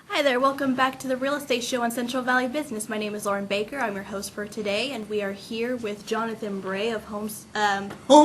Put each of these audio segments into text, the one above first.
Hi there, welcome back to the Real Estate Show on Central Valley Business. My name is Lauren Baker. I'm your host for today, and we are here with Jonathan Bray of Home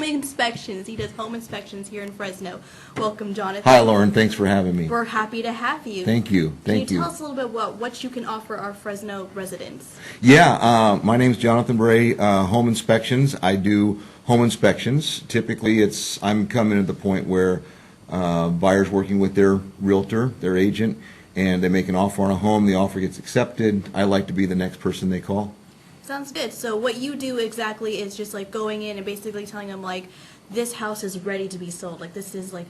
Inspections. He does home inspections here in Fresno. Welcome, Jonathan. Hi, Lauren. Thanks for having me. We're happy to have you. Thank you. Can you tell us a little bit about what you can offer our Fresno residents? Yeah, my name's Jonathan Bray, Home Inspections. I do home inspections. Typically, I'm coming to the point where buyers working with their realtor, their agent, and they make an offer on a home. The offer gets accepted. I like to be the next person they call. Sounds good. So what you do exactly is just like going in and basically telling them like, this house is ready to be sold. Like this is like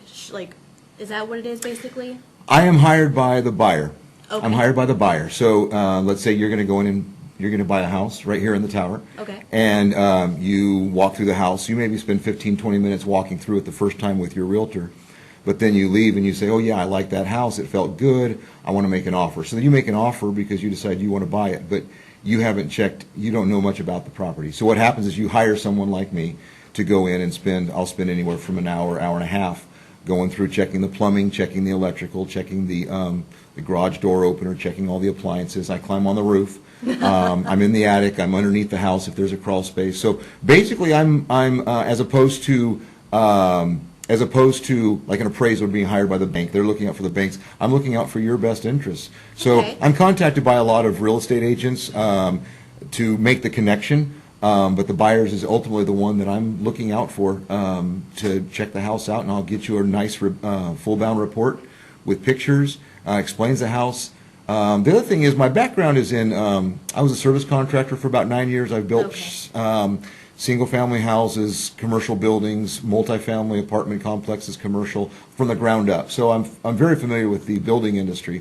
is that what it is basically? I am hired by the buyer. Okay. I'm hired by the buyer. So let's say you're going to go in and you're going to buy a house right here in the tower. Okay. And you walk through the house. You maybe spend 15, 20 minutes walking through it the first time with your realtor. But then you leave and you say, oh, yeah, I like that house. It felt good. I want to make an offer. So then you make an offer because you decide you want to buy it. But you haven't checked. You don't know much about the property. So what happens is you hire someone like me to go in and I'll spend anywhere from an hour, hour and a half going through checking the plumbing, checking the electrical, checking the garage door opener, checking all the appliances. I climb on the roof. I'm in the attic. I'm underneath the house if there's a crawl space. So basically I'm as opposed to like an appraiser being hired by the bank. They're looking out for the banks. I'm looking out for your best interests. So Okay. I'm contacted by a lot of real estate agents to make the connection, but the buyers is ultimately the one that I'm looking out for to check the house out, and I'll get you a nice full-bound report with pictures, explains the house. The other thing is my background is in, I was a service contractor for about 9 years. I've built single-family houses, commercial buildings, multifamily apartment complexes, commercial, from the ground up. So I'm very familiar with the building industry.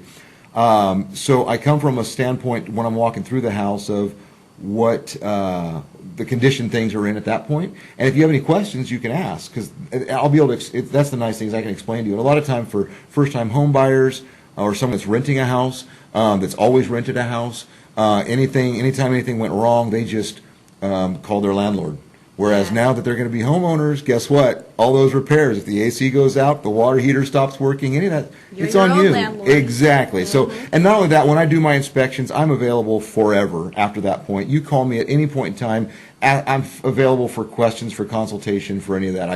So I come from a standpoint when I'm walking through the house of what the condition things are in at that point. And if you have any questions, you can ask, because I'll be able to, that's the nice thing is I can explain to you. And a lot of time for first-time home buyers or someone that's renting a house, that's always rented a house, anytime anything went wrong, they just call their landlord. Whereas now that they're going to be homeowners, guess what? All those repairs, if the AC goes out, the water heater stops working, any of that, it's on you. Landlord. Exactly. So, and not only that, when I do my inspections, I'm available forever after that point. You call me at any point in time. I'm available for questions, for consultation, for any of that.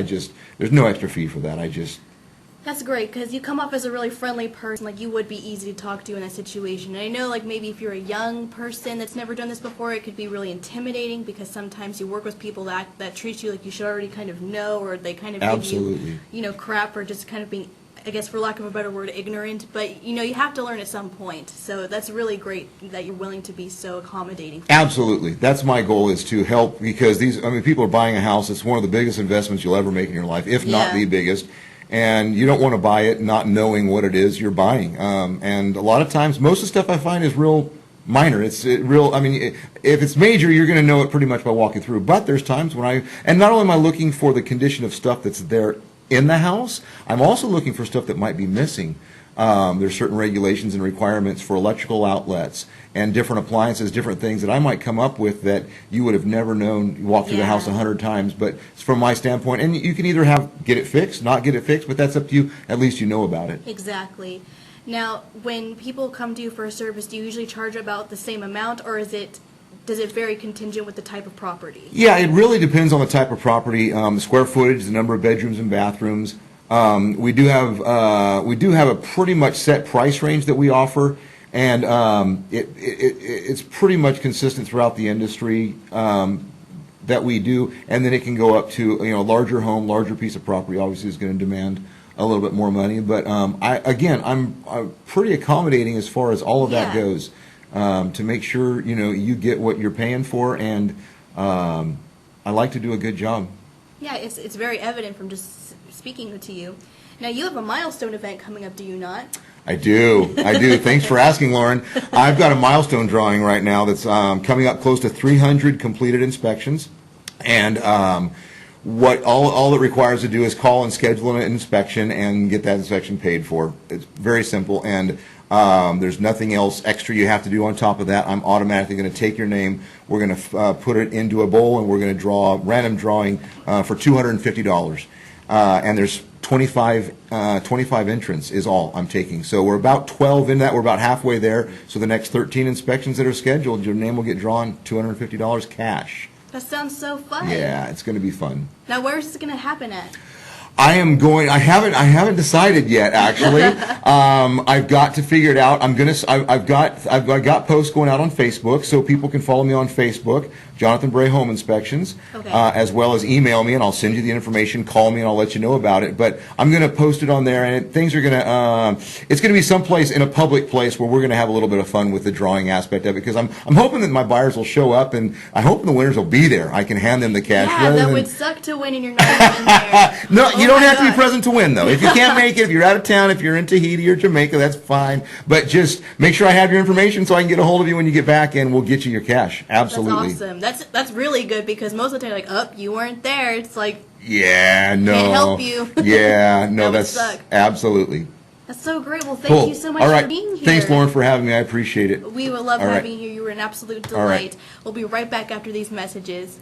There's no extra fee for that. That's great, because you come off as a really friendly person, like you would be easy to talk to in that situation. And I know, like, maybe if you're a young person that's never done this before, it could be really intimidating, because sometimes you work with people that treat you like you should already kind of know, or they kind of give you, crap, or just kind of being, I guess for lack of a better word, ignorant. But, you have to learn at some point. So that's really great that you're willing to be so accommodating. Absolutely. That's my goal, is to help, because people are buying a house. It's one of the biggest investments you'll ever make in your life, if not the biggest. And you don't want to buy it not knowing what it is you're buying. And a lot of times, most of the stuff I find is real minor. If it's major, you're going to know it pretty much by walking through. But there's times when and not only am I looking for the condition of stuff that's there in the house, I'm also looking for stuff that might be missing. There's certain regulations and requirements for electrical outlets and different appliances, different things that I might come up with that you would have never known. You walk through the house 100 times, but it's from my standpoint. And you can either get it fixed, not get it fixed, but that's up to you. At least you know about it. Exactly. Now, when people come to you for a service, do you usually charge about the same amount, or does it vary contingent with the type of property? Yeah, it really depends on the type of property, the square footage, the number of bedrooms and bathrooms. We do have a pretty much set price range that we offer, and it's pretty much consistent throughout the industry that we do. And then it can go up to a larger home, larger piece of property. Obviously, is going to demand a little bit more money. But I'm pretty accommodating as far as all of that goes, to make sure you get what you're paying for, and I like to do a good job. Yeah, it's very evident from just speaking to you. Now, you have a Milestone event coming up, do you not? I do. Thanks for asking, Lauren. I've got a Milestone drawing right now that's coming up close to 300 completed inspections. And what all it requires to do is call and schedule an inspection and get that inspection paid for. It's very simple, and there's nothing else extra you have to do on top of that. I'm automatically going to take your name. We're going to put it into a bowl, and we're going to draw a random drawing for $250. And there's 25 entrants is all I'm taking. So we're about 12 in that. We're about halfway there. So the next 13 inspections that are scheduled, your name will get drawn $250 cash. That sounds so fun. Yeah, it's going to be fun. Now, where is this going to happen at? I haven't decided yet, actually. I've got to figure it out. I've got posts going out on Facebook, so people can follow me on Facebook, Jonathan Bray Home Inspections, Okay. As well as email me, and I'll send you the information, call me, and I'll let you know about it. But I'm going to post it on there, and things are going to, it's going to be someplace in a public place where we're going to have a little bit of fun with the drawing aspect of it, because I'm hoping that my buyers will show up, and I hope the winners will be there. I can hand them the cash. Yeah, that would suck to win and you're not even there. No, you don't have to be gosh. present to win, though. If you can't make it, if you're out of town, if you're in Tahiti or Jamaica, that's fine. But just make sure I have your information so I can get a hold of you when you get back, and we'll get you your cash. Absolutely. That's awesome. That's really good, because most of the time, like, oh, you weren't there. It's like, Yeah, no. Can't help you. Yeah, no, That would that's suck. absolutely. that's so great. Well, thank Cool. you so much All right. for being here. Thanks, Lauren, for having me. I appreciate it. We would love All right. having you here. You were an absolute All right. delight. We'll be right back after these messages.